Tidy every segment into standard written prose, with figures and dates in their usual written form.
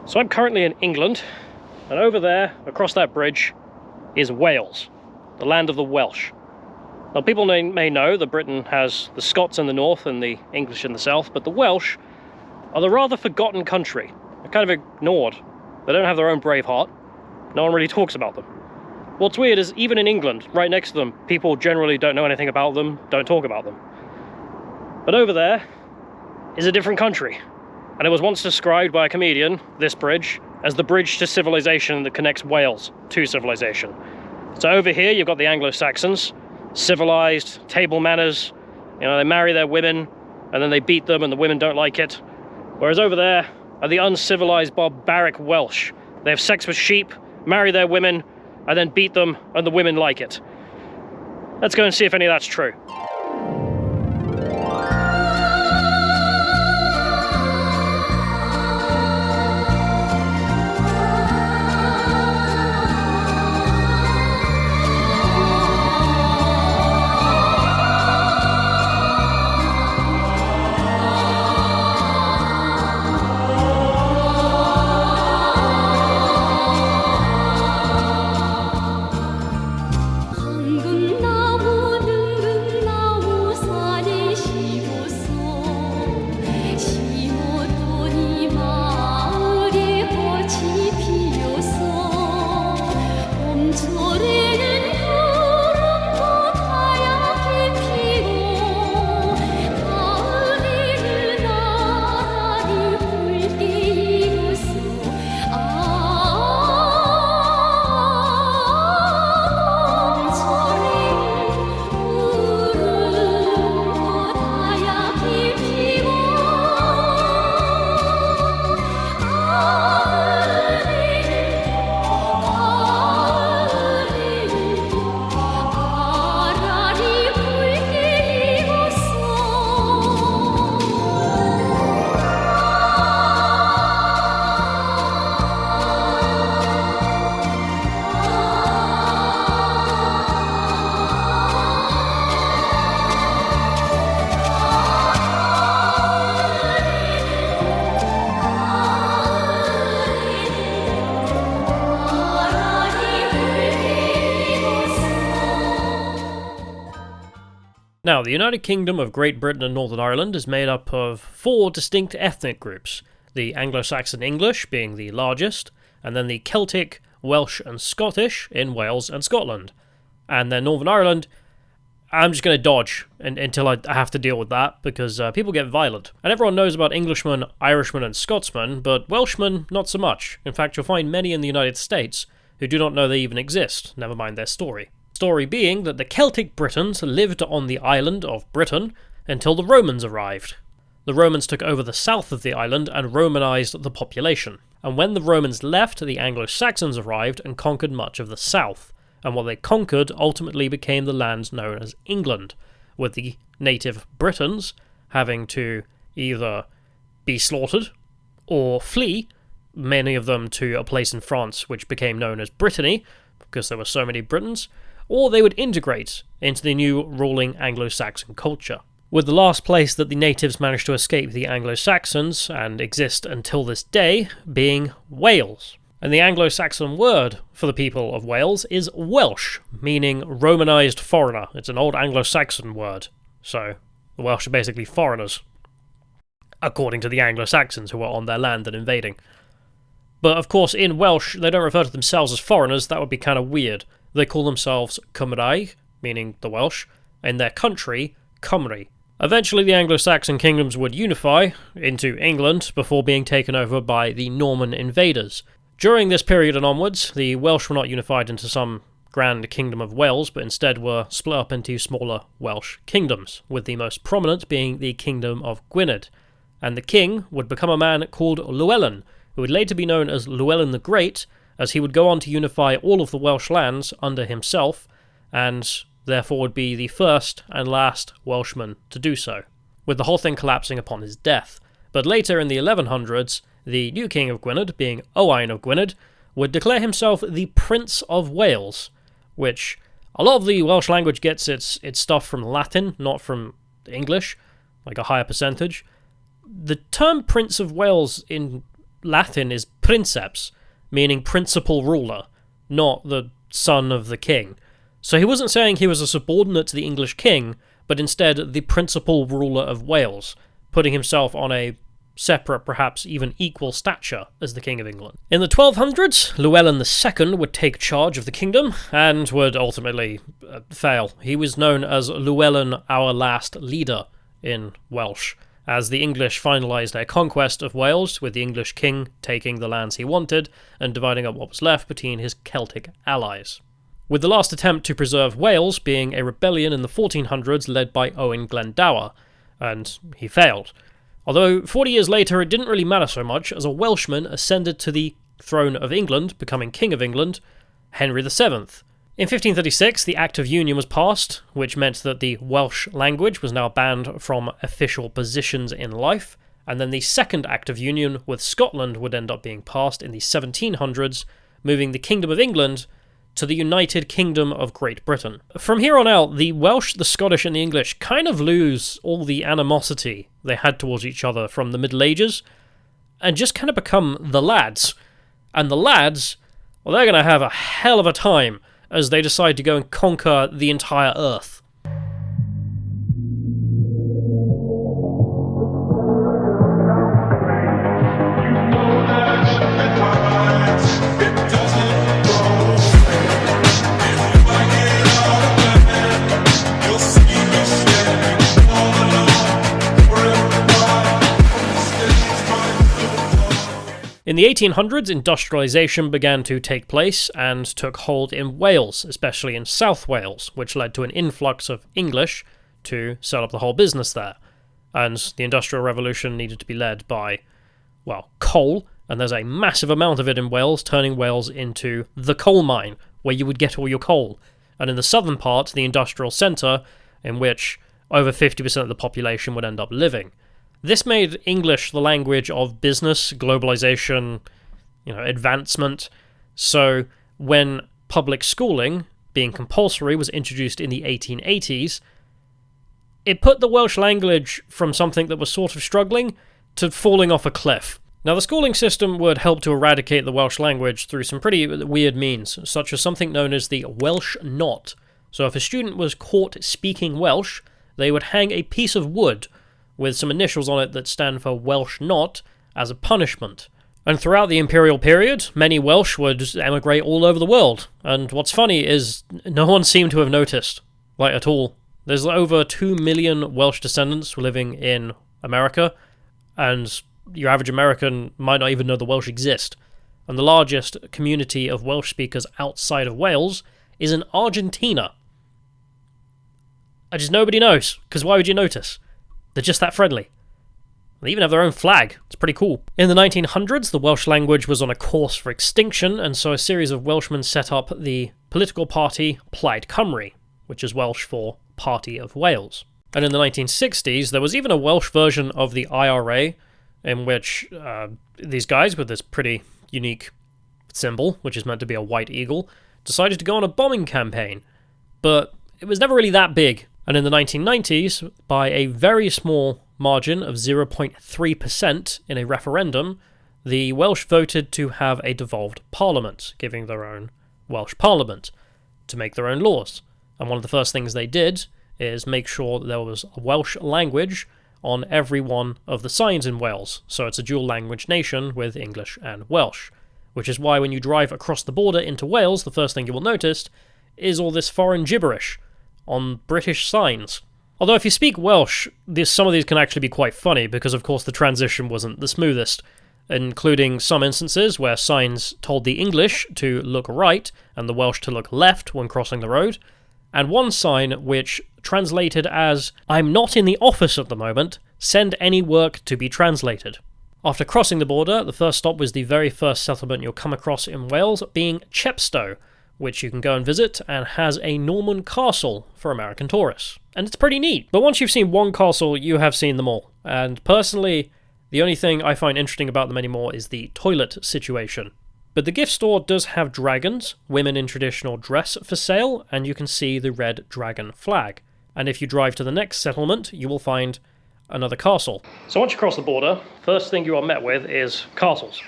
So I'm currently in England, and over there, across that bridge, is Wales, the land of the Welsh. Now, people may know that Britain has the Scots in the north and the English in the south, but the Welsh are the rather forgotten country. They're kind of ignored. They don't have their own Braveheart. No one really talks about them. What's weird is even in England, right next to them, people generally don't know anything about them, don't talk about them. But over there is a different country. And it was once described by a comedian, this bridge, as the bridge to civilization that connects Wales to civilization. So over here you've got the Anglo-Saxons, civilized, table manners, they marry their women and then they beat them and the women don't like it. Whereas over there are the uncivilized, barbaric Welsh. They have sex with sheep, marry their women, and then beat them and the women like it. Let's go and see if any of that's true. Now, the United Kingdom of Great Britain and Northern Ireland is made up of 4 distinct ethnic groups, the Anglo-Saxon English being the largest, and then the Celtic, Welsh and Scottish in Wales and Scotland. And then Northern Ireland, I'm just going to dodge until I have to deal with that, because people get violent. And everyone knows about Englishmen, Irishmen and Scotsmen, but Welshmen, not so much. In fact, you'll find many in the United States who do not know they even exist, never mind their story. Story being that the Celtic Britons lived on the island of Britain until the Romans arrived. The Romans took over the south of the island and Romanized the population. And when the Romans left, the Anglo-Saxons arrived and conquered much of the south. And what they conquered ultimately became the land known as England, with the native Britons having to either be slaughtered or flee, many of them to a place in France which became known as Brittany, because there were so many Britons, or they would integrate into the new ruling Anglo-Saxon culture. With the last place that the natives managed to escape the Anglo-Saxons, and exist until this day, being Wales. And the Anglo-Saxon word for the people of Wales is Welsh, meaning Romanized foreigner. It's an old Anglo-Saxon word, so the Welsh are basically foreigners, according to the Anglo-Saxons who were on their land and invading. But of course in Welsh they don't refer to themselves as foreigners, that would be kind of weird. They call themselves Cymraeg, meaning the Welsh, and their country, Cymru. Eventually the Anglo-Saxon kingdoms would unify into England before being taken over by the Norman invaders. During this period and onwards, the Welsh were not unified into some grand kingdom of Wales, but instead were split up into smaller Welsh kingdoms, with the most prominent being the Kingdom of Gwynedd. And the king would become a man called Llewellyn, who would later be known as Llewellyn the Great, as he would go on to unify all of the Welsh lands under himself, and therefore would be the first and last Welshman to do so, with the whole thing collapsing upon his death. But later in the 1100s, the new king of Gwynedd, being Owain of Gwynedd, would declare himself the Prince of Wales, which a lot of the Welsh language gets its stuff from Latin, not from English, like a higher percentage. The term Prince of Wales in Latin is princeps, meaning principal ruler, not the son of the king. So he wasn't saying he was a subordinate to the English king, but instead the principal ruler of Wales, putting himself on a separate, perhaps even equal stature as the King of England. In the 1200s, Llewellyn II would take charge of the kingdom and would ultimately fail. He was known as Llewellyn, our last leader in Welsh, as the English finalised their conquest of Wales, with the English king taking the lands he wanted and dividing up what was left between his Celtic allies, with the last attempt to preserve Wales being a rebellion in the 1400s led by Owen Glendower, and he failed. Although 40 years later it didn't really matter so much, as a Welshman ascended to the throne of England, becoming King of England, Henry VII. In 1536, the Act of Union was passed, which meant that the Welsh language was now banned from official positions in life, and then the Second Act of Union with Scotland would end up being passed in the 1700s, moving the Kingdom of England to the United Kingdom of Great Britain. From here on out, the Welsh, the Scottish, and the English kind of lose all the animosity they had towards each other from the Middle Ages, and just kind of become the lads. And the lads, well, they're going to have a hell of a time as they decide to go and conquer the entire earth. In the 1800s, industrialization began to take place and took hold in Wales, especially in South Wales, which led to an influx of English to set up the whole business there. And the Industrial Revolution needed to be led by, well, coal, and there's a massive amount of it in Wales, turning Wales into the coal mine, where you would get all your coal. And in the southern part, the industrial centre, in which over 50% of the population would end up living. This made English the language of business, globalization, advancement. So when public schooling, being compulsory, was introduced in the 1880s, it put the Welsh language from something that was sort of struggling to falling off a cliff. Now, the schooling system would help to eradicate the Welsh language through some pretty weird means, such as something known as the Welsh knot. So if a student was caught speaking Welsh, they would hang a piece of wood with some initials on it that stand for Welsh Not as a punishment. And throughout the imperial period, many Welsh would emigrate all over the world. And what's funny is no one seemed to have noticed, at all. There's over 2 million Welsh descendants living in America, and your average American might not even know the Welsh exist. And the largest community of Welsh speakers outside of Wales is in Argentina. Nobody knows, because why would you notice? They're just that friendly. They even have their own flag. It's pretty cool. In the 1900s, the Welsh language was on a course for extinction, and so a series of Welshmen set up the political party Plaid Cymru, which is Welsh for Party of Wales. And in the 1960s, there was even a Welsh version of the IRA, in which these guys with this pretty unique symbol, which is meant to be a white eagle, decided to go on a bombing campaign. But it was never really that big. And in the 1990s, by a very small margin of 0.3% in a referendum, the Welsh voted to have a devolved parliament, giving their own Welsh parliament to make their own laws. And one of the first things they did is make sure that there was a Welsh language on every one of the signs in Wales. So it's a dual language nation with English and Welsh, which is why when you drive across the border into Wales, the first thing you will notice is all this foreign gibberish on British signs. Although if you speak Welsh, some of these can actually be quite funny, because of course the transition wasn't the smoothest, including some instances where signs told the English to look right and the Welsh to look left when crossing the road, and one sign which translated as, "I'm not in the office at the moment, send any work to be translated." After crossing the border, the first stop was the very first settlement you'll come across in Wales, being Chepstow, which you can go and visit, and has a Norman castle for American tourists. And it's pretty neat. But once you've seen one castle, you have seen them all. And personally, the only thing I find interesting about them anymore is the toilet situation. But the gift store does have dragons, women in traditional dress, for sale, and you can see the red dragon flag. And if you drive to the next settlement, you will find another castle. So once you cross the border, first thing you are met with is castles.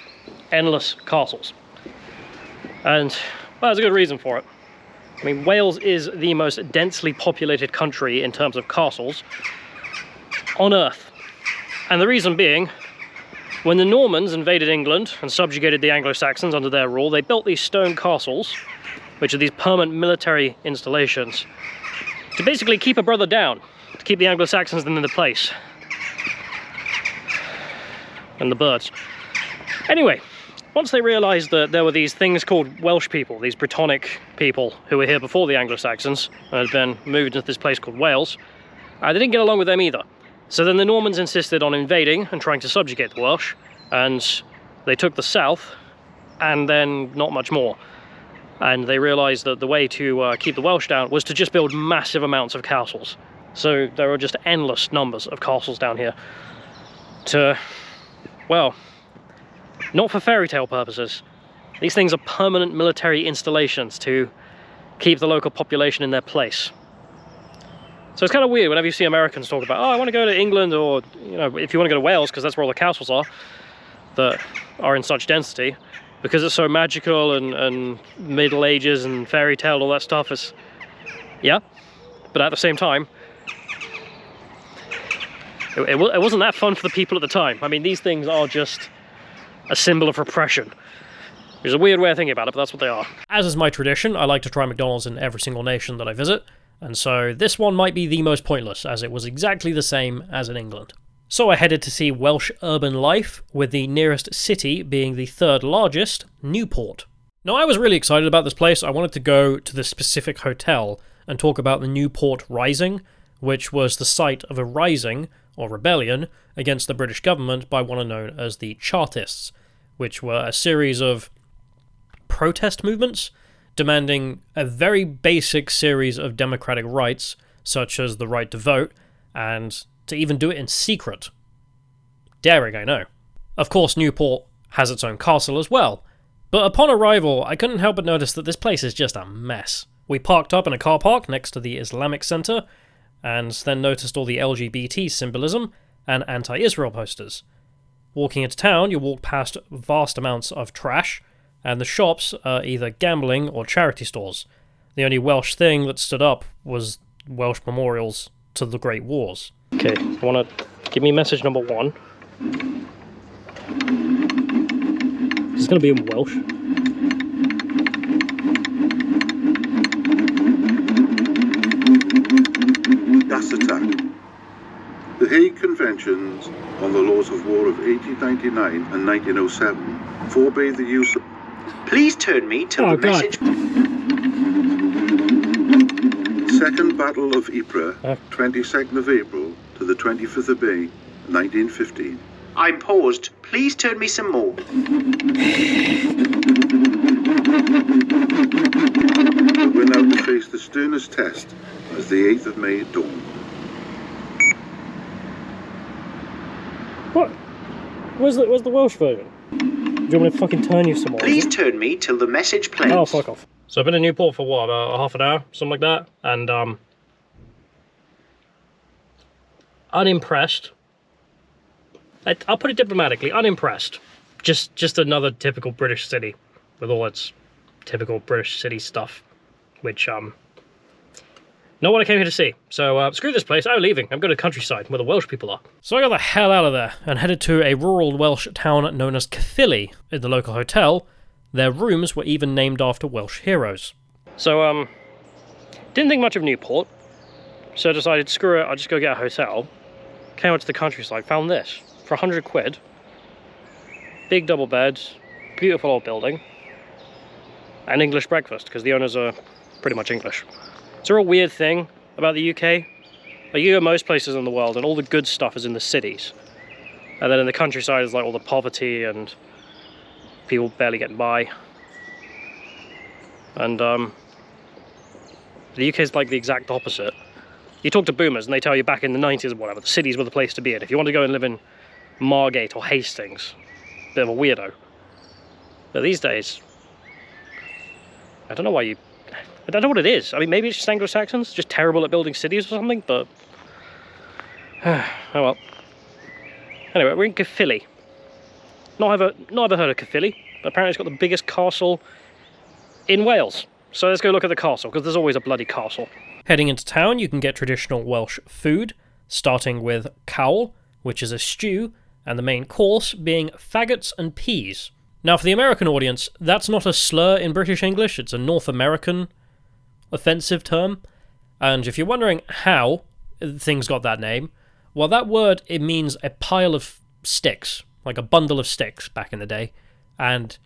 endless castles. And, well, there's a good reason for it. I mean, Wales is the most densely populated country in terms of castles on Earth. And the reason being, when the Normans invaded England and subjugated the Anglo-Saxons under their rule, they built these stone castles, which are these permanent military installations, to basically keep a brother down, to keep the Anglo-Saxons in the place. And the birds. Anyway, once they realised that there were these things called Welsh people, these Brittonic people who were here before the Anglo-Saxons and had been moved into this place called Wales, they didn't get along with them either. So then the Normans insisted on invading and trying to subjugate the Welsh, and they took the south and then not much more. And they realised that the way to keep the Welsh down was to just build massive amounts of castles. So there are just endless numbers of castles down here to, well, not for fairy tale purposes. These things are permanent military installations to keep the local population in their place. So it's kind of weird whenever you see Americans talk about, oh, I want to go to England, or, you know, if you want to go to Wales, because that's where all the castles are that are in such density, because it's so magical and Middle Ages and fairy tale, all that stuff is, yeah, but at the same time, it wasn't that fun for the people at the time. I mean, these things are just a symbol of repression. There's a weird way of thinking about it, but that's what they are. As is my tradition, I like to try McDonald's in every single nation that I visit, and so this one might be the most pointless, as it was exactly the same as in England. So I headed to see Welsh urban life, with the nearest city being the third largest, Newport. Now, I was really excited about this place. I wanted to go to this specific hotel and talk about the Newport Rising, which was the site of a rising, or rebellion, against the British government by what are known as the Chartists, which were a series of protest movements demanding a very basic series of democratic rights, such as the right to vote, and to even do it in secret. Daring, I know. Of course, Newport has its own castle as well, but upon arrival, I couldn't help but notice that this place is just a mess. We parked up in a car park next to the Islamic Centre, and then noticed all the LGBT symbolism and anti-Israel posters. Walking into town, you walk past vast amounts of trash, and the shops are either gambling or charity stores. The only Welsh thing that stood up was Welsh memorials to the Great Wars. Okay, I want to give me message number 1. This is going to be in Welsh. Gas attack. The Hague Conventions on the Laws of War of 1899 and 1907 forbade the use of... Please turn me to the message... Second Battle of Ypres, 22nd of April to the 25th of May, 1915. I'm paused. Please turn me some more. We're now to face the sternest test as the 8th of May dawned. What? Where's the Welsh version? Do you want me to fucking turn you some more? Please turn me till the message plays. Oh, fuck off. So I've been in Newport for what, about half an hour? Something like that? And, unimpressed. I'll put it diplomatically, unimpressed. Just another typical British city with all its typical British city stuff, which, not what I came here to see. So, screw this place, I'm leaving. I'm going to the countryside, where the Welsh people are. So I got the hell out of there, and headed to a rural Welsh town known as Caerphilly. In the local hotel, their rooms were even named after Welsh heroes. So, didn't think much of Newport, so I decided, screw it, I'll just go get a hotel. Came out to the countryside, found this, for 100 quid. Big double beds, beautiful old building, and English breakfast, because the owners are pretty much English. It's a real weird thing about the UK. Like, you go most places in the world and all the good stuff is in the cities. And then in the countryside is like all the poverty and people barely getting by. And the UK is like the exact opposite. You talk to boomers and they tell you back in the 90s or whatever, the cities were the place to be in. If you want to go and live in Margate or Hastings, bit of a weirdo. But these days, I don't know why I don't know what it is. I mean, maybe it's just Anglo-Saxons, just terrible at building cities or something, but... oh well. Anyway, we're in Caerphilly. Not ever heard of Caerphilly, but apparently it's got the biggest castle in Wales. So let's go look at the castle, because there's always a bloody castle. Heading into town, you can get traditional Welsh food, starting with cawl, which is a stew, and the main course being faggots and peas. Now, for the American audience, that's not a slur in British English, it's a North American offensive term. And if you're wondering how things got that name, well, that word, it means a pile of sticks, like a bundle of sticks back in the day. And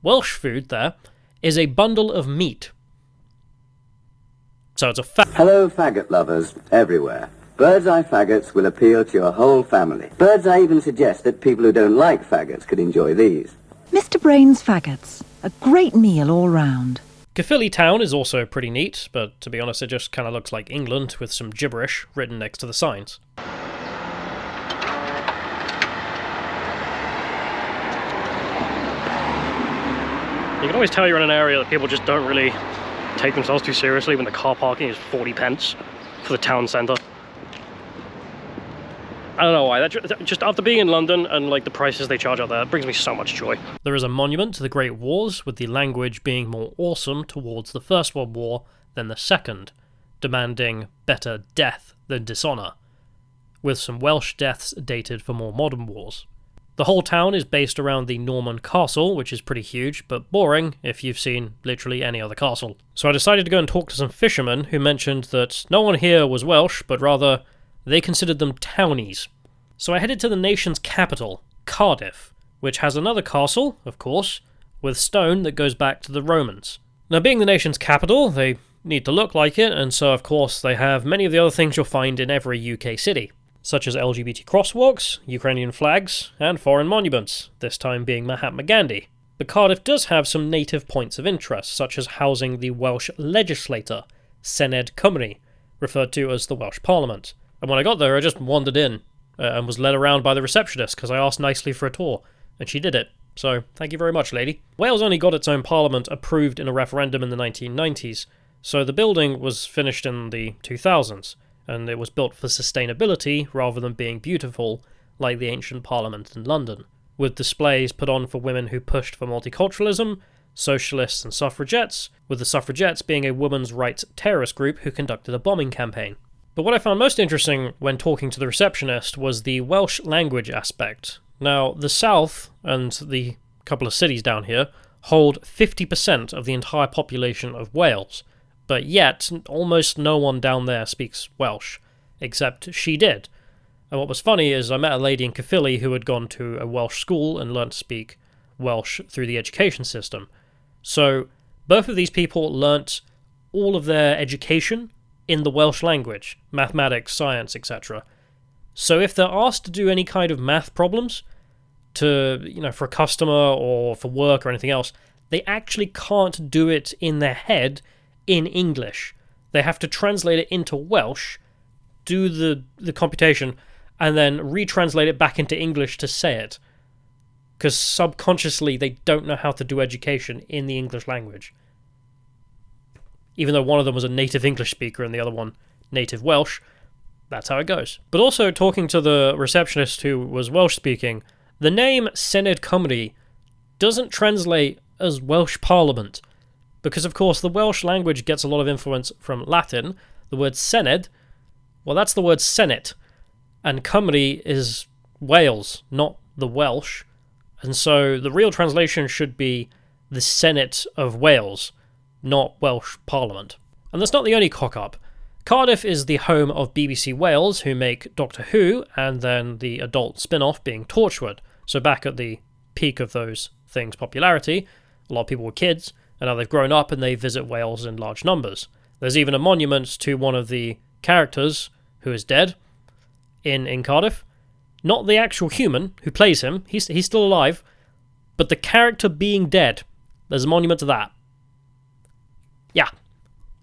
Welsh food there is a bundle of meat. So it's a Hello, faggot lovers everywhere. Bird's eye faggots will appeal to your whole family. Bird's eye even suggests that people who don't like faggots could enjoy these. Mr. Brain's faggots. A great meal all round. Caerphilly town is also pretty neat, but to be honest, it just kind of looks like England with some gibberish written next to the signs. You can always tell you're in an area that people just don't really take themselves too seriously when the car parking is 40 pence for the town centre. I don't know why, that just after being in London and like the prices they charge out there, it brings me so much joy. There is a monument to the Great Wars, with the language being more awesome towards the First World War than the Second, demanding better death than dishonour, with some Welsh deaths dated for more modern wars. The whole town is based around the Norman castle, which is pretty huge, but boring if you've seen literally any other castle. So I decided to go and talk to some fishermen who mentioned that no one here was Welsh, but rather they considered them townies. So I headed to the nation's capital, Cardiff, which has another castle, of course, with stone that goes back to the Romans. Now, being the nation's capital, they need to look like it, and so of course they have many of the other things you'll find in every UK city, such as LGBT crosswalks, Ukrainian flags, and foreign monuments, this time being Mahatma Gandhi. But Cardiff does have some native points of interest, such as housing the Welsh legislator, Senedd Cymru, referred to as the Welsh Parliament. And when I got there, I just wandered in and was led around by the receptionist because I asked nicely for a tour, and she did it. So, thank you very much, lady. Wales only got its own parliament approved in a referendum in the 1990s, so the building was finished in the 2000s, and it was built for sustainability rather than being beautiful like the ancient parliament in London, with displays put on for women who pushed for multiculturalism, socialists and suffragettes, with the suffragettes being a women's rights terrorist group who conducted a bombing campaign. But what I found most interesting when talking to the receptionist was the Welsh language aspect. Now, the south and the couple of cities down here hold 50% of the entire population of Wales, but yet almost no one down there speaks Welsh, except she did. And what was funny is I met a lady in Caerphilly who had gone to a Welsh school and learnt to speak Welsh through the education system. So both of these people learnt all of their education in the Welsh language, mathematics, science, etc. So if they're asked to do any kind of math problems, for a customer or for work or anything else, they actually can't do it in their head in English. They have to translate it into Welsh, do the computation, and then retranslate it back into English to say it. Because subconsciously they don't know how to do education in the English language. Even though one of them was a native English speaker and the other one native Welsh, that's how it goes. But also, talking to the receptionist who was Welsh speaking, the name Senedd Cymru doesn't translate as Welsh Parliament, because of course the Welsh language gets a lot of influence from Latin. The word Senedd, well, that's the word Senate, and Cymru is Wales, not the Welsh, and so the real translation should be the Senate of Wales, not Welsh Parliament. And that's not the only cock-up. Cardiff is the home of BBC Wales, who make Doctor Who, and then the adult spin-off being Torchwood. So back at the peak of those things' popularity, a lot of people were kids, and now they've grown up and they visit Wales in large numbers. There's even a monument to one of the characters who is dead in Cardiff. Not the actual human who plays him, he's still alive, but the character being dead. There's a monument to that. Yeah.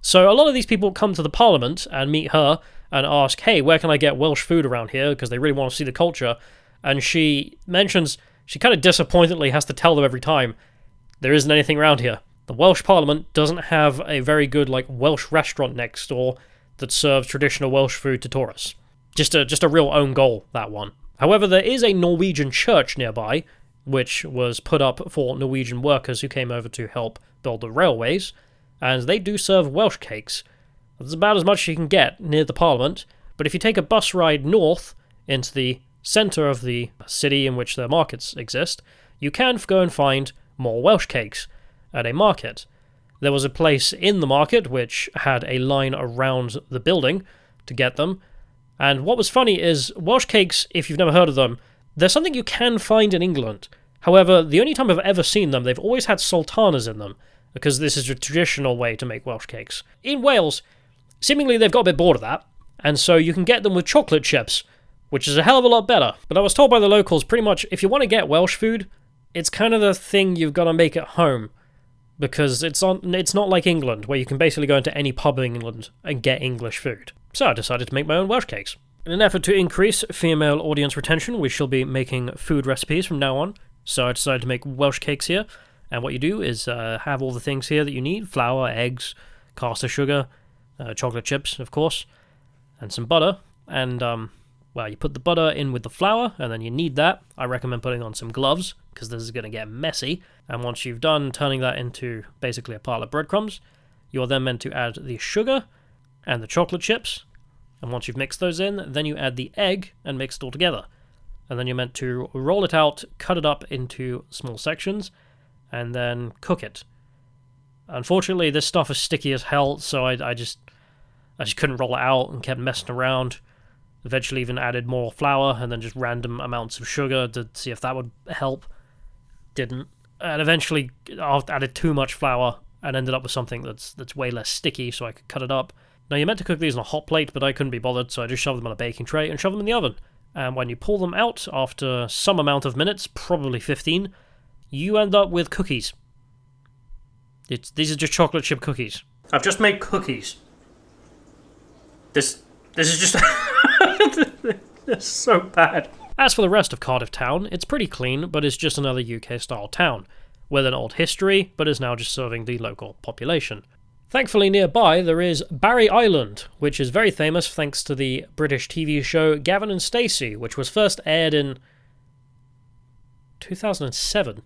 So a lot of these people come to the Parliament and meet her and ask, hey, where can I get Welsh food around here? Because they really want to see the culture. And she mentions, she kind of disappointedly has to tell them every time, there isn't anything around here. The Welsh Parliament doesn't have a very good Welsh restaurant next door that serves traditional Welsh food to tourists. Just a real own goal, that one. However, there is a Norwegian church nearby, which was put up for Norwegian workers who came over to help build the railways, and they do serve Welsh cakes. That's about as much as you can get near the Parliament, but if you take a bus ride north into the centre of the city in which their markets exist, you can go and find more Welsh cakes at a market. There was a place in the market which had a line around the building to get them, and what was funny is Welsh cakes, if you've never heard of them, they're something you can find in England. However, the only time I've ever seen them, they've always had sultanas in them, because this is a traditional way to make Welsh cakes. In Wales, seemingly they've got a bit bored of that, and so you can get them with chocolate chips, which is a hell of a lot better. But I was told by the locals, pretty much, if you want to get Welsh food, it's kind of the thing you've got to make at home, because it's not like England, where you can basically go into any pub in England and get English food. So I decided to make my own Welsh cakes. In an effort to increase female audience retention, we shall be making food recipes from now on. So I decided to make Welsh cakes here. And what you do is have all the things here that you need. Flour, eggs, caster sugar, chocolate chips, of course, and some butter. And, you put the butter in with the flour, and then you knead that. I recommend putting on some gloves, because this is going to get messy. And once you've done turning that into basically a pile of breadcrumbs, you're then meant to add the sugar and the chocolate chips. And once you've mixed those in, then you add the egg and mix it all together. And then you're meant to roll it out, cut it up into small sections, and then cook it. Unfortunately, this stuff is sticky as hell, so I just couldn't roll it out and kept messing around. Eventually even added more flour and then just random amounts of sugar to see if that would help. Didn't. And eventually I added too much flour and ended up with something that's way less sticky, so I could cut it up. Now, you're meant to cook these on a hot plate, but I couldn't be bothered, so I just shoved them on a baking tray and shoved them in the oven. And when you pull them out after some amount of minutes, probably 15, you end up with cookies. These are just chocolate chip cookies. I've just made cookies. This is just... It's so bad. As for the rest of Cardiff town, it's pretty clean, but it's just another UK-style town, with an old history, but is now just serving the local population. Thankfully nearby there is Barry Island, which is very famous thanks to the British TV show Gavin and Stacey, which was first aired in 2007.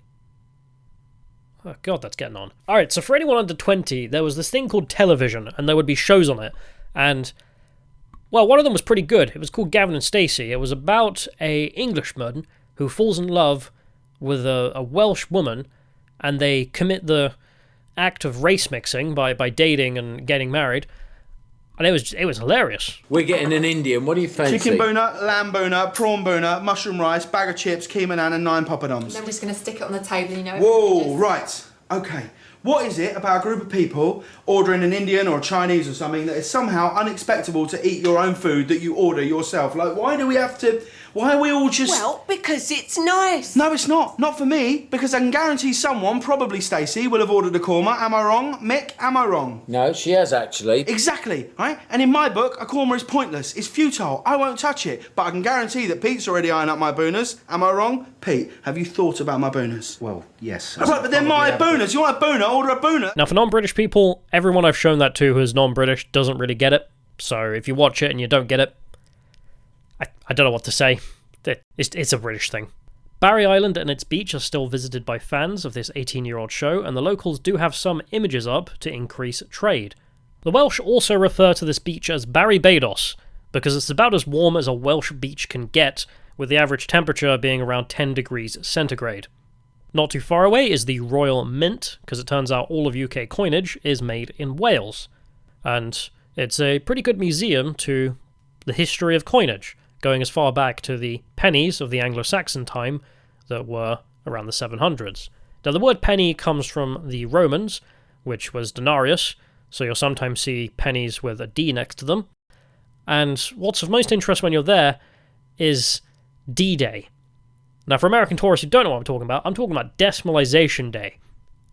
Oh god, that's getting on. Alright, so for anyone under 20, there was this thing called television, and there would be shows on it, and, well, one of them was pretty good. It was called Gavin and Stacey. It was about a Englishman who falls in love with a Welsh woman, and they commit the act of race mixing by dating and getting married, and it was hilarious. We're getting an Indian. What do you fancy? Chicken boner, lamb boner, prawn boner, mushroom rice, bag of chips, keema naan and 9 poppadoms. Then we're just going to stick it on the table, you know. Whoa, right. Okay. What is it about a group of people ordering an Indian or a Chinese or something that is somehow unexpectable to eat your own food that you order yourself? Like, why are we all just... Well, because it's nice. No, it's not. Not for me. Because I can guarantee someone, probably Stacey, will have ordered a korma. Am I wrong? Mick, am I wrong? No, she has actually. Exactly, right? And in my book, a korma is pointless. It's futile. I won't touch it. But I can guarantee that Pete's already eyeing up my booners. Am I wrong? Pete, have you thought about my booners? Well, yes. Right, but they're my booners. You want a booner? Order a booner. Now, for non-British people, everyone I've shown that to who is non-British doesn't really get it. So if you watch it and you don't get it, I don't know what to say. It's a British thing. Barry Island and its beach are still visited by fans of this 18-year-old show, and the locals do have some images up to increase trade. The Welsh also refer to this beach as Barry Beidos, because it's about as warm as a Welsh beach can get, with the average temperature being around 10 degrees centigrade. Not too far away is the Royal Mint, because it turns out all of UK coinage is made in Wales. And it's a pretty good museum to the history of coinage, going as far back to the pennies of the Anglo-Saxon time that were around the 700s. Now, the word penny comes from the Romans, which was denarius, so you'll sometimes see pennies with a D next to them. And what's of most interest when you're there is D-Day. Now, for American tourists who don't know what I'm talking about decimalization day,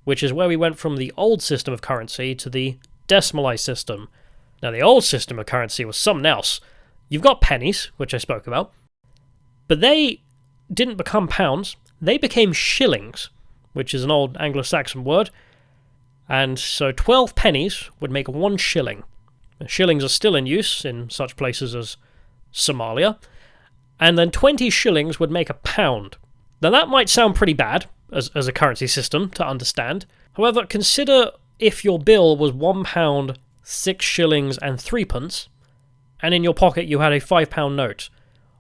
which is where we went from the old system of currency to the decimalized system. Now, the old system of currency was something else. You've got pennies, which I spoke about, but they didn't become pounds, they became shillings, which is an old Anglo-Saxon word, and so 12 pennies would make 1 shilling. Shillings are still in use in such places as Somalia, and then 20 shillings would make a pound. Now that might sound pretty bad as a currency system to understand. However, consider if your bill was £1, 6 shillings and 3p, and in your pocket you had a £5 note.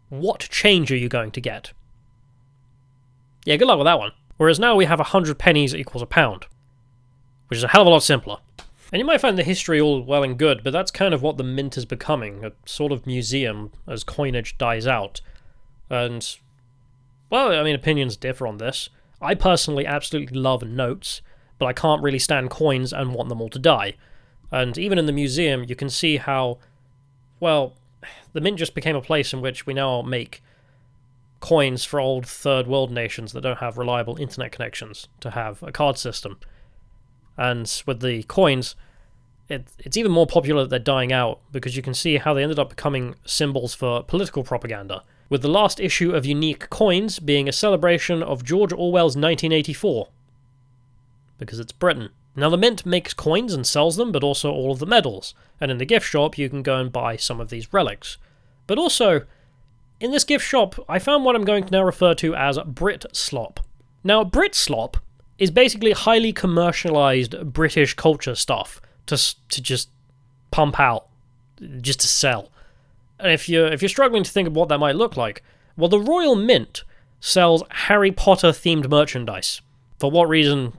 What change are you going to get? Yeah, good luck with that one. Whereas now we have 100 pennies equals a pound, which is a hell of a lot simpler. And you might find the history all well and good, but that's kind of what the mint is becoming, a sort of museum as coinage dies out. And, well, I mean, opinions differ on this. I personally absolutely love notes, but I can't really stand coins and want them all to die. And even in the museum, you can see how, well, the mint just became a place in which we now make coins for old third world nations that don't have reliable internet connections to have a card system. And with the coins, it's even more popular that they're dying out, because you can see how they ended up becoming symbols for political propaganda, with the last issue of Unique Coins being a celebration of George Orwell's 1984. Because it's Britain. Now the mint makes coins and sells them, but also all of the medals, and in the gift shop you can go and buy some of these relics. But also, in this gift shop, I found what I'm going to now refer to as BRIT slop. Now, BRIT slop is basically highly commercialized British culture stuff to just pump out, just to sell. And if you're struggling to think of what that might look like, well, the Royal Mint sells Harry Potter themed merchandise. For what reason?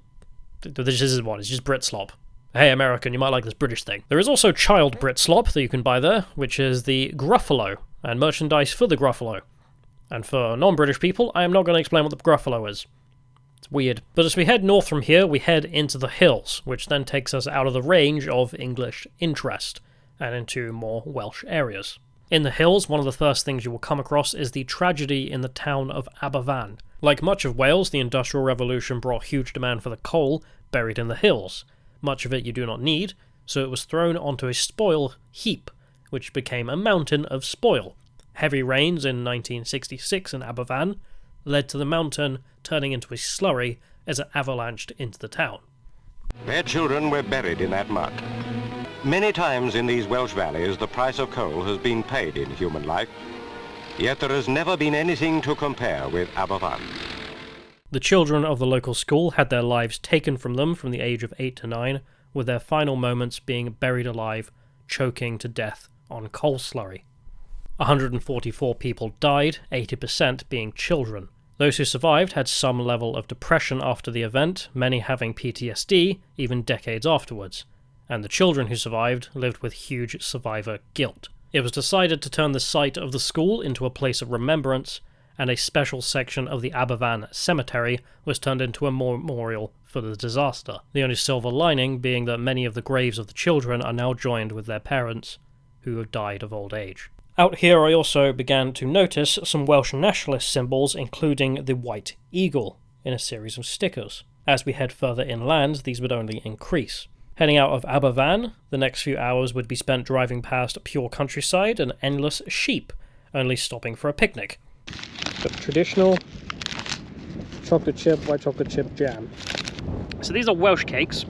This is one. It's just Brit slop. Hey, American, you might like this British thing. There is also child Brit slop that you can buy there, which is the Gruffalo, and merchandise for the Gruffalo. And for non-British people, I am not going to explain what the Gruffalo is. It's weird. But as we head north from here, we head into the hills, which then takes us out of the range of English interest, and into more Welsh areas. In the hills, one of the first things you will come across is the tragedy in the town of Aberfan. Like much of Wales, the Industrial Revolution brought huge demand for the coal buried in the hills. Much of it you do not need, so it was thrown onto a spoil heap, which became a mountain of spoil. Heavy rains in 1966 in Aberfan led to the mountain turning into a slurry as it avalanched into the town. Their children were buried in that mud. Many times in these Welsh valleys the price of coal has been paid in human life, yet there has never been anything to compare with Aberfan. The children of the local school had their lives taken from them from the age of 8 to 9, with their final moments being buried alive, choking to death on coal slurry. 144 people died, 80% being children. Those who survived had some level of depression after the event, many having PTSD even decades afterwards, and the children who survived lived with huge survivor guilt. It was decided to turn the site of the school into a place of remembrance, and a special section of the Aberfan cemetery was turned into a memorial for the disaster. The only silver lining being that many of the graves of the children are now joined with their parents, who have died of old age. Out here I also began to notice some Welsh nationalist symbols, including the white eagle, in a series of stickers. As we head further inland, these would only increase. Heading out of Aberfan, the next few hours would be spent driving past pure countryside and endless sheep, only stopping for a picnic. The traditional chocolate chip, white chocolate chip jam. So these are Welsh cakes.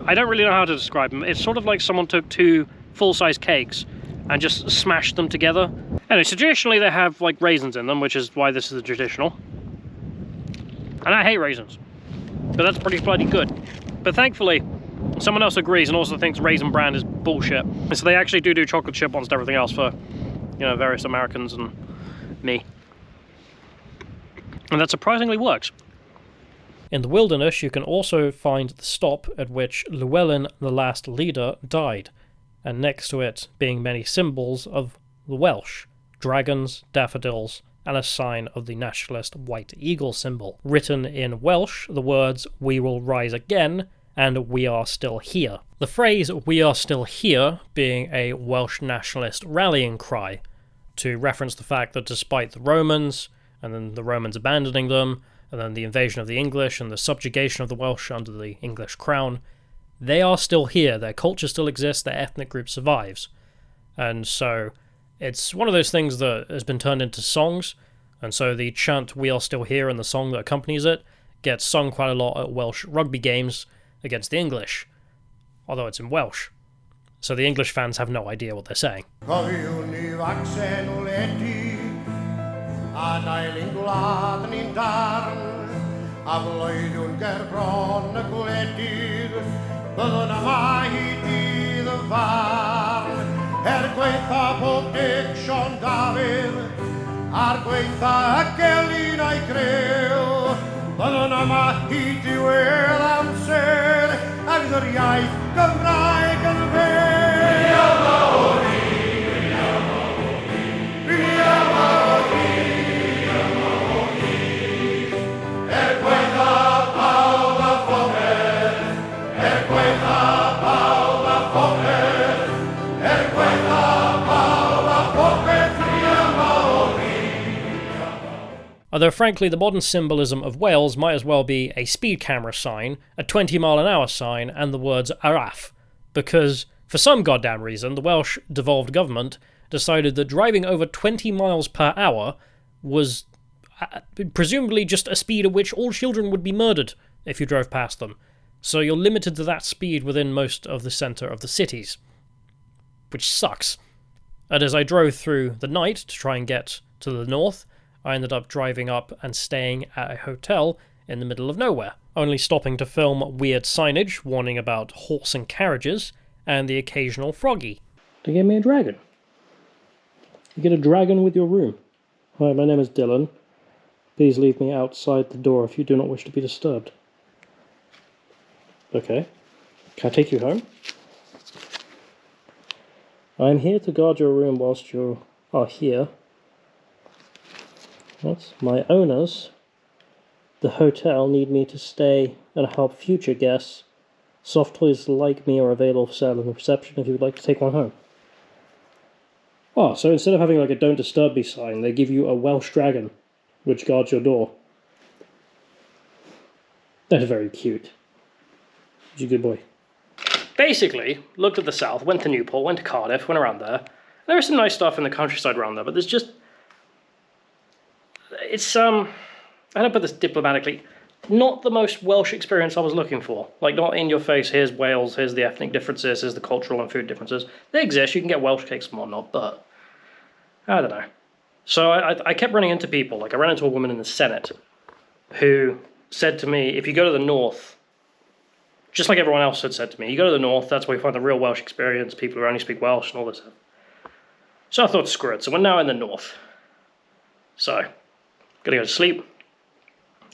I don't really know how to describe them. It's sort of like someone took two full-size cakes and just smashed them together. Anyway, so traditionally they have like raisins in them, which is why this is the traditional. And I hate raisins, but that's pretty bloody good. But thankfully, someone else agrees and also thinks Raisin Bran is bullshit. And so they actually do chocolate chip ones and everything else for, you know, various Americans and me. And that surprisingly works. In the wilderness, you can also find the stop at which Llewellyn, the last leader, died, and next to it being many symbols of the Welsh, dragons, daffodils, and a sign of the nationalist white eagle symbol. Written in Welsh, the words, "We will rise again," and "We are still here." The phrase, "We are still here," being a Welsh nationalist rallying cry, to reference the fact that despite the Romans, and then the Romans abandoning them, and then the invasion of the English and the subjugation of the Welsh under the English crown, they are still here, their culture still exists, their ethnic group survives. And so it's one of those things that has been turned into songs, and so the chant "We are still here" and the song that accompanies it gets sung quite a lot at Welsh rugby games against the English, although it's in Welsh. So the English fans have no idea what they're saying. a nailin glad ni'n darn, a flwyddwn ger bron y gwledydd, byddwn yma i dydd y farn, gweitha pob Dic Sion Dafydd, a'r gweitha y gelyn a'i grew, byddwn yma i diwedd amser, a fydd yr iaith Gymraeg yn fyw. Yma o ni, yma o ni, yma o ni, yma o ni, gweitha pawb a phobeth, gweitha pawb a phobeth, gweitha pawb a phobeth, yma o ni. Although frankly the modern symbolism of Wales might as well be a speed camera sign, a 20-mile-an-hour sign, and the words araf, because for some goddamn reason the Welsh devolved government decided that driving over 20 miles per hour was presumably just a speed at which all children would be murdered if you drove past them. So you're limited to that speed within most of the centre of the cities, which sucks. And as I drove through the night to try and get to the north, I ended up driving up and staying at a hotel in the middle of nowhere, only stopping to film weird signage warning about horse and carriages, and the occasional froggy. They gave me a dragon. You get a dragon with your room. Hi, my name is Dylan. Please leave me outside the door if you do not wish to be disturbed. Okay. Can I take you home? I am here to guard your room whilst you are here. What? My owners, the hotel, need me to stay and help future guests. Soft toys like me are available for sale in the reception if you would like to take one home. Oh, so instead of having like a don't disturb me sign, they give you a Welsh dragon, which guards your door. That's very cute. He's a good boy. Basically, looked at the south, went to Newport, went to Cardiff, went around there. There is some nice stuff in the countryside around there, but there's just... It's, how do I put this diplomatically? Not the most Welsh experience I was looking for. Like, not in your face, here's Wales, here's the ethnic differences, here's the cultural and food differences. They exist, you can get Welsh cakes and whatnot, but... I don't know. So I kept running into people. Like, I ran into a woman in the Senate who said to me, if you go to the north, just like everyone else had said to me, you go to the north, that's where you find the real Welsh experience, people who only speak Welsh and all this stuff. So I thought, screw it. So we're now in the north. So, gotta go to sleep,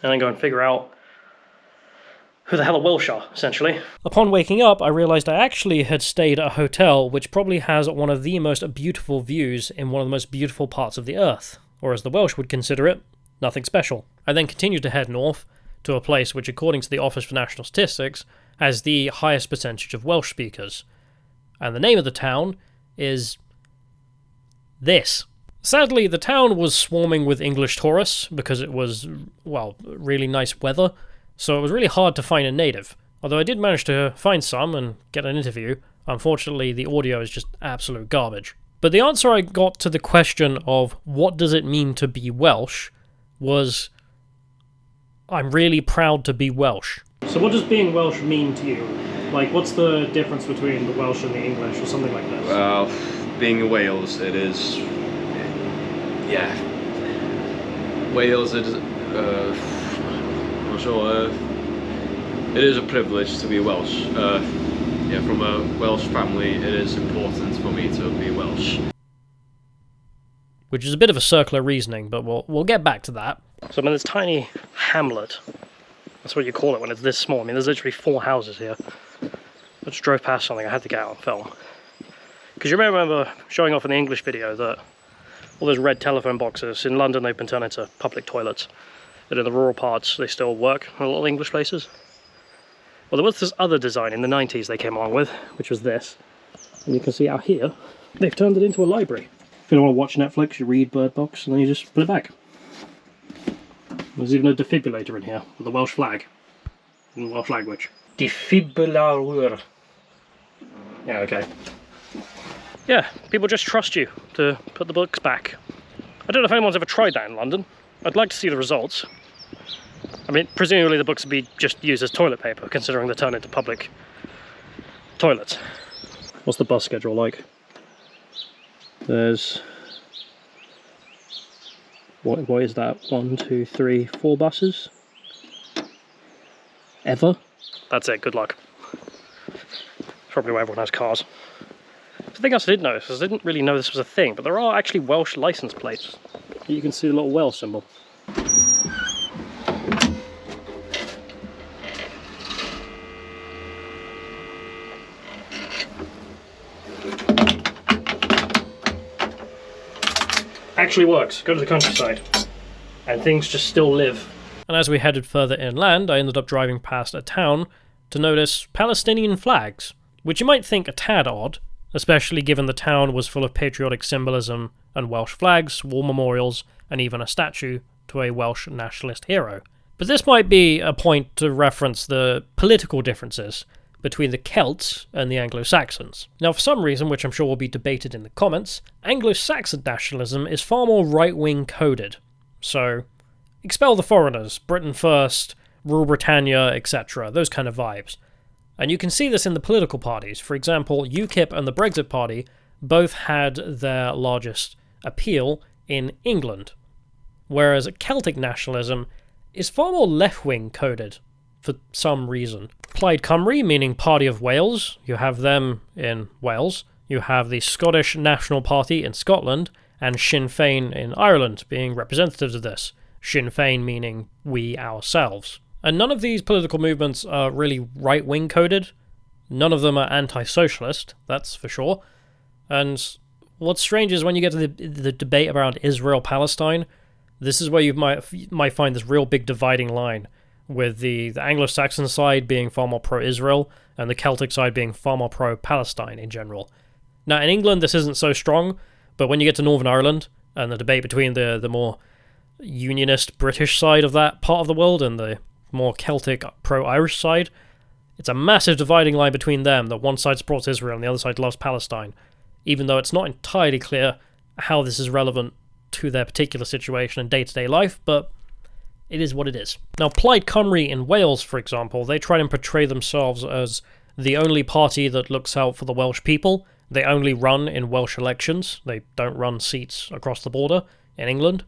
and then go and figure out who the hell the Welsh are, essentially. Upon waking up, I realised I actually had stayed at a hotel which probably has one of the most beautiful views in one of the most beautiful parts of the earth, or as the Welsh would consider it, nothing special. I then continued to head north to a place which, according to the Office for National Statistics, has the highest percentage of Welsh speakers. And the name of the town is... this. Sadly, the town was swarming with English tourists because it was, well, really nice weather, so it was really hard to find a native. Although I did manage to find some and get an interview, unfortunately the audio is just absolute garbage. But the answer I got to the question of what does it mean to be Welsh was, I'm really proud to be Welsh. So what does being Welsh mean to you? Like, what's the difference between the Welsh and the English, or something like this? Well, being in Wales, it is... yeah. Wales is... I'm sure... it is a privilege to be Welsh. Yeah, from a Welsh family, it is important for me to be Welsh. Which is a bit of a circular reasoning, but we'll get back to that. So I'm in this tiny hamlet. That's what you call it when it's this small. I mean, there's literally 4 houses here. I just drove past something I had to get out and film. Because you may remember showing off in the English video that all those red telephone boxes, in London they've been turned into public toilets. But in the rural parts they still work in a lot of English places. Well, there was this other design in the 90s they came along with, which was this. And you can see out here, they've turned it into a library. If you don't want to watch Netflix, you read Bird Box, and then you just put it back. There's even a defibrillator in here, with the Welsh flag, in Welsh language. Defibrillator. Yeah, okay. Yeah, people just trust you to put the books back. I don't know if anyone's ever tried that in London. I'd like to see the results. I mean, presumably the books would be just used as toilet paper, considering they're turned into public toilets. What's the bus schedule like? There's What is that? 1, 2, 3, 4 buses? Ever? That's it, good luck. Probably why everyone has cars. The thing else I did notice is I didn't really know this was a thing, but there are actually Welsh license plates. You can see the little whale symbol. Actually works. Go to the countryside. And things just still live. And as we headed further inland, I ended up driving past a town to notice Palestinian flags, which you might think a tad odd, especially given the town was full of patriotic symbolism and Welsh flags, war memorials, and even a statue to a Welsh nationalist hero. But this might be a point to reference the political differences between the Celts and the Anglo-Saxons. Now, for some reason, which I'm sure will be debated in the comments, Anglo-Saxon nationalism is far more right-wing coded. So, expel the foreigners, Britain first, rule Britannia, etc., those kind of vibes. And you can see this in the political parties. For example, UKIP and the Brexit Party both had their largest appeal in England, whereas Celtic nationalism is far more left-wing coded for some reason. Plaid Cymru, meaning Party of Wales, you have them in Wales. You have the Scottish National Party in Scotland, and Sinn Féin in Ireland being representatives of this. Sinn Féin meaning we ourselves. And none of these political movements are really right-wing coded. None of them are anti-socialist, that's for sure. And what's strange is when you get to the debate around Israel-Palestine, this is where you might find this real big dividing line, with the Anglo-Saxon side being far more pro-Israel, and the Celtic side being far more pro-Palestine in general. Now, in England, this isn't so strong, but when you get to Northern Ireland, and the debate between the more unionist British side of that part of the world and the more Celtic pro-Irish side, it's a massive dividing line between them, that one side supports Israel and the other side loves Palestine, even though it's not entirely clear how this is relevant to their particular situation and day-to-day life, but it is what it is. Now, Plaid Cymru in Wales, for example, they try and portray themselves as the only party that looks out for the Welsh people. They only run in Welsh elections. They don't run seats across the border in England.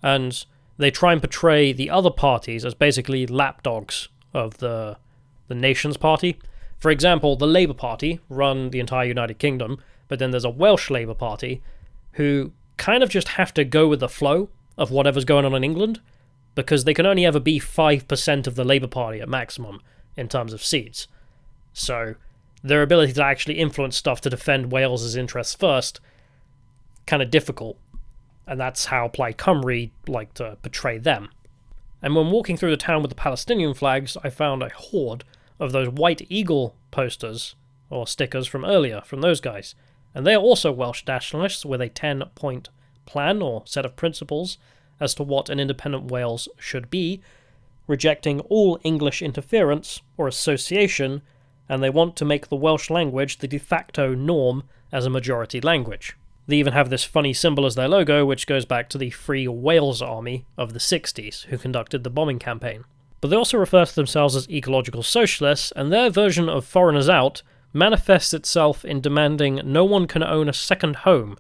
And they try and portray the other parties as basically lapdogs of the Nation's Party. For example, the Labour Party run the entire United Kingdom, but then there's a Welsh Labour Party who kind of just have to go with the flow of whatever's going on in England, because they can only ever be 5% of the Labour Party at maximum in terms of seats. So their ability to actually influence stuff to defend Wales's interests first, kind of difficult. And that's how Plaid Cymru like to portray them. And when walking through the town with the Palestinian flags, I found a horde of those White Eagle posters, or stickers from earlier, from those guys. And they are also Welsh nationalists with a 10-point plan or set of principles as to what an independent Wales should be, rejecting all English interference or association, and they want to make the Welsh language the de facto norm as a majority language. They even have this funny symbol as their logo, which goes back to the Free Wales Army of the 60s, who conducted the bombing campaign. But they also refer to themselves as ecological socialists, and their version of foreigners out manifests itself in demanding no one can own a second home,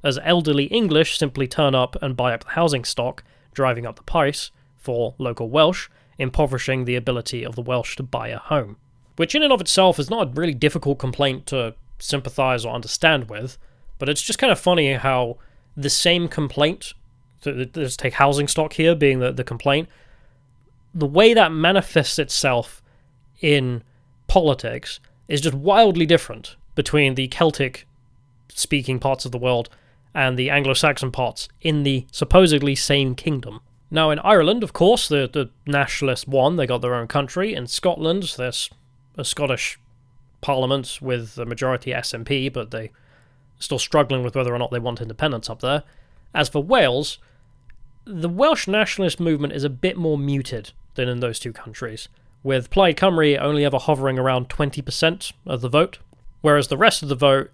as elderly English simply turn up and buy up the housing stock, driving up the price for local Welsh, impoverishing the ability of the Welsh to buy a home. Which in and of itself is not a really difficult complaint to sympathise or understand with, but it's just kind of funny how the same complaint, let's take housing stock here being the complaint, the way that manifests itself in politics is just wildly different between the Celtic-speaking parts of the world and the Anglo-Saxon parts in the supposedly same kingdom. Now, in Ireland, of course, the nationalists won. They got their own country. In Scotland, there's a Scottish parliament with a majority SNP, but they're still struggling with whether or not they want independence up there. As for Wales, the Welsh nationalist movement is a bit more muted than in those two countries, with Plaid Cymru only ever hovering around 20% of the vote, whereas the rest of the vote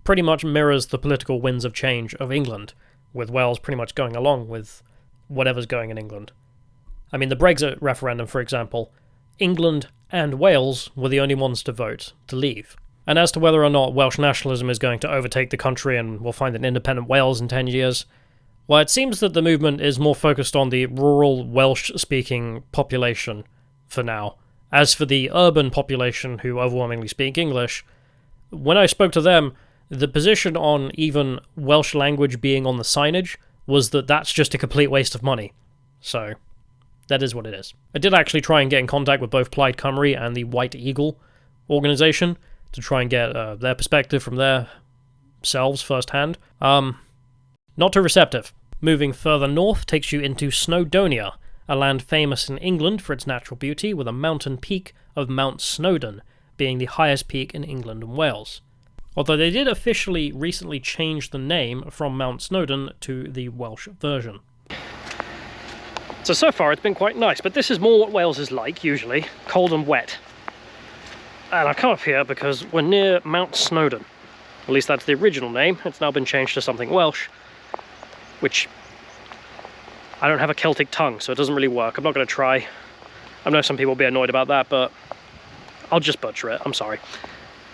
pretty much mirrors the political winds of change of England, with Wales pretty much going along with whatever's going in England. I mean, the Brexit referendum, for example, England and Wales were the only ones to vote to leave. And as to whether or not Welsh nationalism is going to overtake the country and we'll find an independent Wales in 10 years, Well, it seems that the movement is more focused on the rural Welsh-speaking population for now. As for the urban population who overwhelmingly speak English, when I spoke to them, the position on even Welsh language being on the signage was that that's just a complete waste of money. So, that is what it is. I did actually try and get in contact with both Plaid Cymru and the White Eagle organisation to try and get their perspective from their selves firsthand. Not too receptive. Moving further north takes you into Snowdonia, a land famous in England for its natural beauty, with a mountain peak of Mount Snowdon being the highest peak in England and Wales. Although they did officially recently change the name from Mount Snowdon to the Welsh version. So far it's been quite nice, but this is more what Wales is like, usually. Cold and wet. And I've come up here because we're near Mount Snowdon. At least that's the original name. It's now been changed to something Welsh, which I don't have a Celtic tongue, so it doesn't really work. I'm not going to try. I know some people will be annoyed about that, but I'll just butcher it. I'm sorry.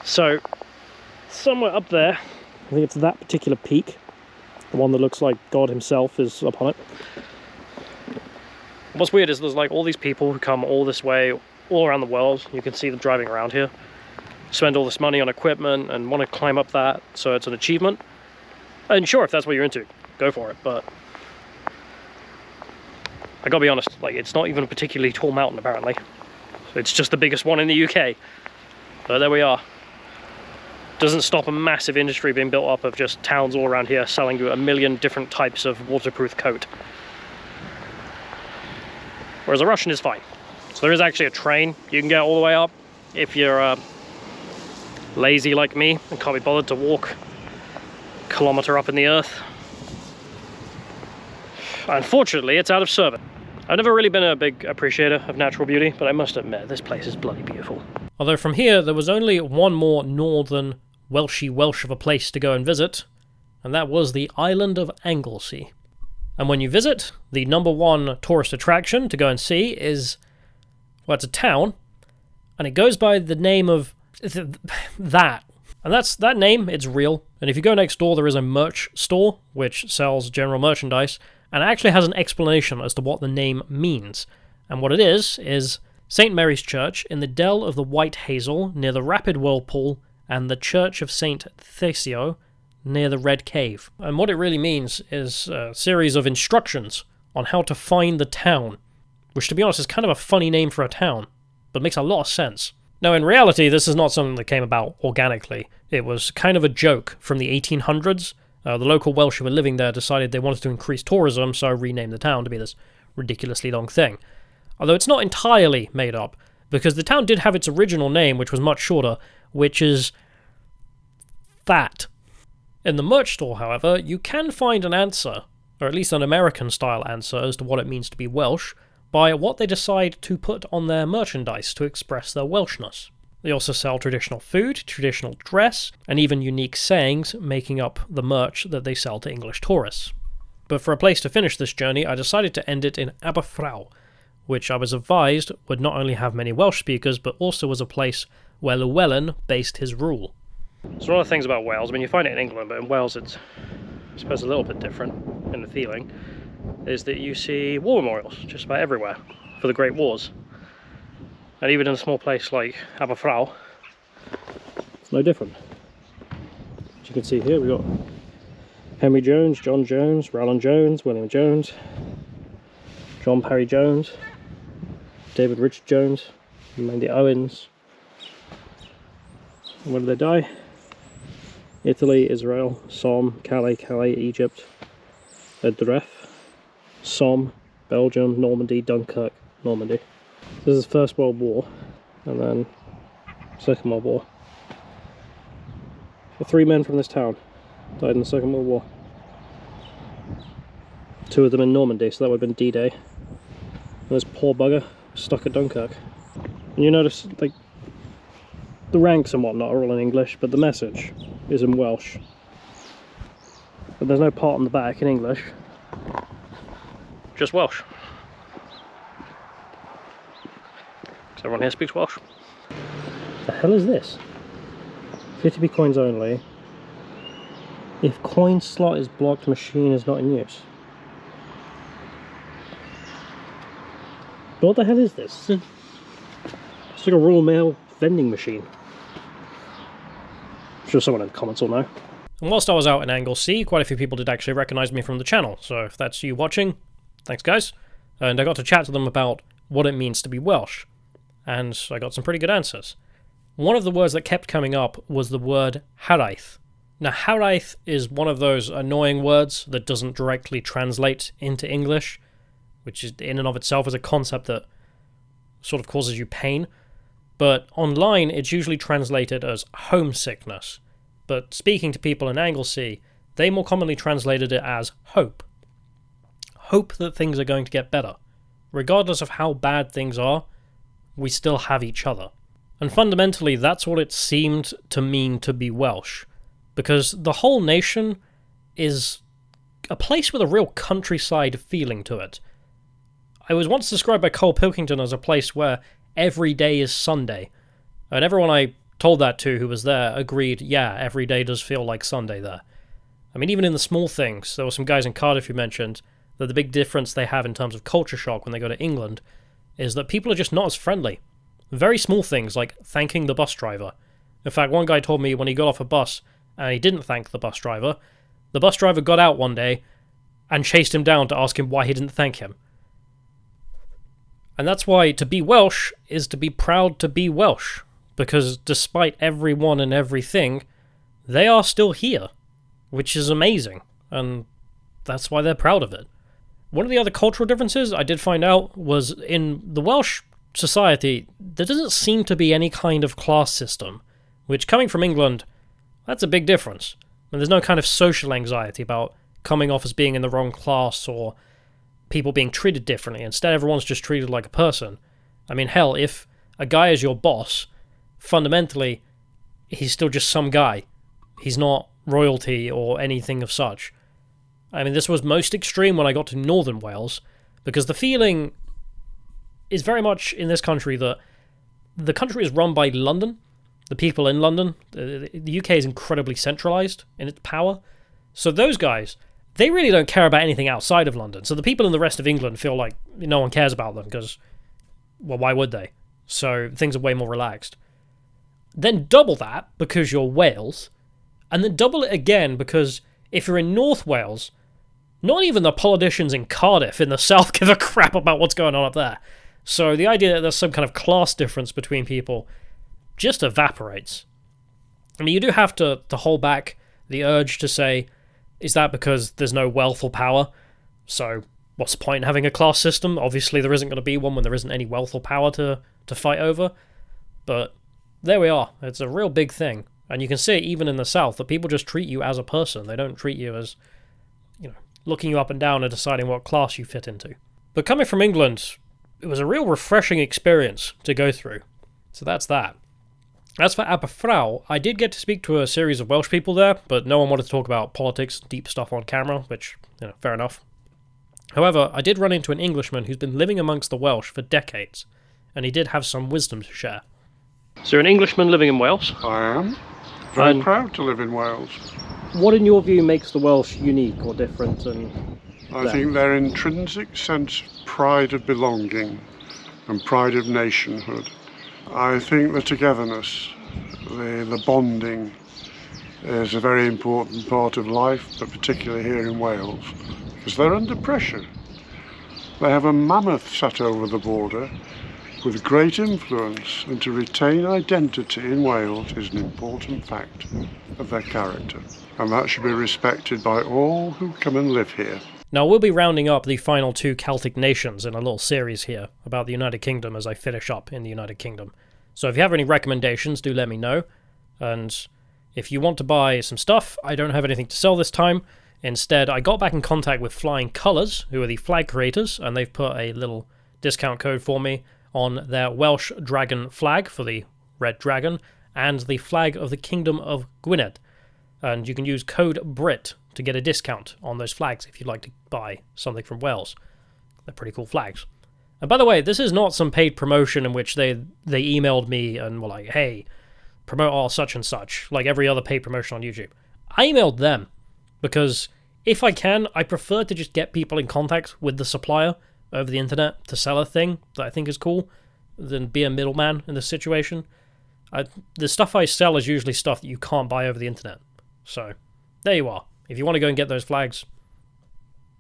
So, somewhere up there, I think it's that particular peak, the one that looks like God himself is up on it. What's weird is there's like all these people who come all this way, all around the world. You can see them driving around here, spend all this money on equipment and want to climb up that, so it's an achievement. And sure, if that's what you're into, go for it, but I gotta be honest, like, it's not even a particularly tall mountain apparently. It's just the biggest one in the UK. But there we are. Doesn't stop a massive industry being built up of just towns all around here selling you a million different types of waterproof coat. Whereas a Russian is fine. So there is actually a train you can get all the way up if you're lazy like me and can't be bothered to walk a kilometre up in the earth. Unfortunately, it's out of service. I've never really been a big appreciator of natural beauty, but I must admit, this place is bloody beautiful. Although from here, there was only one more northern Welsh of a place to go and visit, and that was the island of Anglesey. And when you visit, the #1 tourist attraction to go and see is, well, it's a town, and it goes by the name of that. And that name, it's real. And if you go next door, there is a merch store, which sells general merchandise, and it actually has an explanation as to what the name means. And what it is St. Mary's Church in the Dell of the White Hazel near the Rapid Whirlpool and the Church of St. Theosio near the Red Cave. And what it really means is a series of instructions on how to find the town, which to be honest is kind of a funny name for a town, but makes a lot of sense. Now in reality, this is not something that came about organically. It was kind of a joke from the 1800s. The local Welsh who were living there decided they wanted to increase tourism, so renamed the town to be this ridiculously long thing. Although it's not entirely made up, because the town did have its original name, which was much shorter, which is that. In the merch store, however, you can find an answer, or at least an American-style answer as to what it means to be Welsh, by what they decide to put on their merchandise to express their Welshness. They also sell traditional food, traditional dress, and even unique sayings making up the merch that they sell to English tourists. But for a place to finish this journey, I decided to end it in Aberfraw, which I was advised would not only have many Welsh speakers, but also was a place where Llewellyn based his rule. So one of the things about Wales, I mean you find it in England, but in Wales it's, I suppose, a little bit different in the feeling, is that you see war memorials just about everywhere for the Great Wars. And even in a small place like Aberfraw, it's no different. As you can see here, we've got Henry Jones, John Jones, Rowland Jones, William Jones, John Parry Jones, David Richard Jones, Mandy Owens. And when did they die? Italy, Israel, Somme, Calais, Egypt, Dresde, Somme, Belgium, Normandy, Dunkirk, Normandy. This is First World War, and then Second World War. The 3 men from this town died in the Second World War. 2 of them in Normandy, so that would have been D-Day. And this poor bugger stuck at Dunkirk. And you notice, like, the ranks and whatnot are all in English, but the message is in Welsh. But there's no part on the back in English, just Welsh. Because everyone here speaks Welsh. The hell is this? 50p coins only. If coin slot is blocked, machine is not in use. But what the hell is this? It's like a Royal Mail vending machine. I'm sure someone in the comments will know. And whilst I was out in Anglesey, quite a few people did actually recognise me from the channel, so if that's you watching, thanks guys. And I got to chat to them about what it means to be Welsh, and I got some pretty good answers. One of the words that kept coming up was the word haraith. Now, haraith is one of those annoying words that doesn't directly translate into English, which is in and of itself is a concept that sort of causes you pain. But online, it's usually translated as homesickness. But speaking to people in Anglesey, they more commonly translated it as hope. Hope that things are going to get better. Regardless of how bad things are, we still have each other. And fundamentally, that's what it seemed to mean to be Welsh. Because the whole nation is a place with a real countryside feeling to it. I was once described by Cole Pilkington as a place where every day is Sunday. And everyone I told that to who was there agreed, yeah, every day does feel like Sunday there. I mean, even in the small things, there were some guys in Cardiff who mentioned that the big difference they have in terms of culture shock when they go to England is that people are just not as friendly. Very small things like thanking the bus driver. In fact, one guy told me when he got off a bus and he didn't thank the bus driver got out one day and chased him down to ask him why he didn't thank him. And that's why to be Welsh is to be proud to be Welsh, because despite everyone and everything, they are still here, which is amazing, and that's why they're proud of it. One of the other cultural differences I did find out was in the Welsh society, there doesn't seem to be any kind of class system, which coming from England, that's a big difference. And there's no kind of social anxiety about coming off as being in the wrong class or people being treated differently. Instead, everyone's just treated like a person. I mean, hell, if a guy is your boss, fundamentally, he's still just some guy. He's not royalty or anything of such. I mean, this was most extreme when I got to northern Wales, because the feeling is very much in this country that the country is run by London, the people in London. The UK is incredibly centralised in its power. So those guys, they really don't care about anything outside of London. So the people in the rest of England feel like no one cares about them because, well, why would they? So things are way more relaxed. Then double that because you're Wales, and then double it again because if you're in North Wales, not even the politicians in Cardiff in the south give a crap about what's going on up there. So the idea that there's some kind of class difference between people just evaporates. I mean, you do have to hold back the urge to say, is that because there's no wealth or power? So what's the point in having a class system? Obviously there isn't going to be one when there isn't any wealth or power to fight over. But there we are. It's a real big thing. And you can see it even in the south, that people just treat you as a person. They don't treat you as, looking you up and down and deciding what class you fit into. But coming from England, it was a real refreshing experience to go through. So that's that. As for Aberfraw, I did get to speak to a series of Welsh people there, but no one wanted to talk about politics, deep stuff on camera, which, fair enough. However, I did run into an Englishman who's been living amongst the Welsh for decades, and he did have some wisdom to share. So you're an Englishman living in Wales? I am. Very proud to live in Wales. What, in your view, makes the Welsh unique or different? I think their intrinsic sense of pride of belonging and pride of nationhood. I think the togetherness, the bonding is a very important part of life, but particularly here in Wales, because they're under pressure. They have a mammoth sat over the border with great influence, and to retain identity in Wales is an important fact of their character, and that should be respected by all who come and live here. Now, we'll be rounding up the final two Celtic nations in a little series here about the United Kingdom as I finish up in the United Kingdom. So if you have any recommendations, do let me know. And if you want to buy some stuff, I don't have anything to sell this time. Instead, I got back in contact with Flying Colours, who are the flag creators, and they've put a little discount code for me on their Welsh dragon flag for the Red Dragon, and the flag of the Kingdom of Gwynedd. And you can use code BRIT to get a discount on those flags if you'd like to buy something from Wales. They're pretty cool flags. And by the way, this is not some paid promotion in which they emailed me and were like, hey, promote all such and such, like every other paid promotion on YouTube. I emailed them because if I can, I prefer to just get people in contact with the supplier over the internet to sell a thing that I think is cool than be a middleman in this situation. The stuff I sell is usually stuff that you can't buy over the internet. So, there you are. If you want to go and get those flags,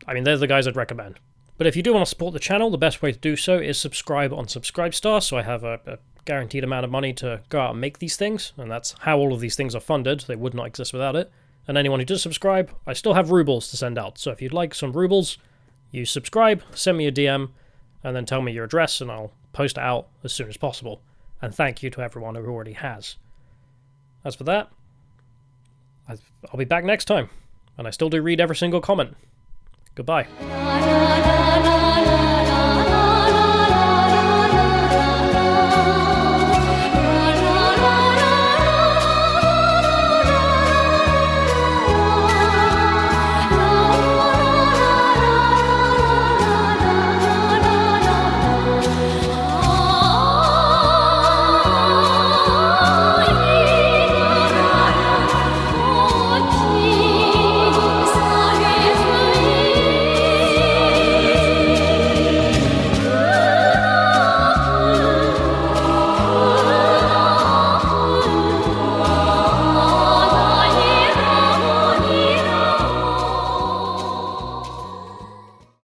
I mean, they're the guys I'd recommend. But if you do want to support the channel, the best way to do so is subscribe on Subscribestar, so I have a guaranteed amount of money to go out and make these things, and that's how all of these things are funded. They would not exist without it. And anyone who does subscribe, I still have rubles to send out. So if you'd like some rubles, you subscribe, send me a DM, and then tell me your address, and I'll post it out as soon as possible. And thank you to everyone who already has. As for that, I'll be back next time, and I still do read every single comment. Goodbye.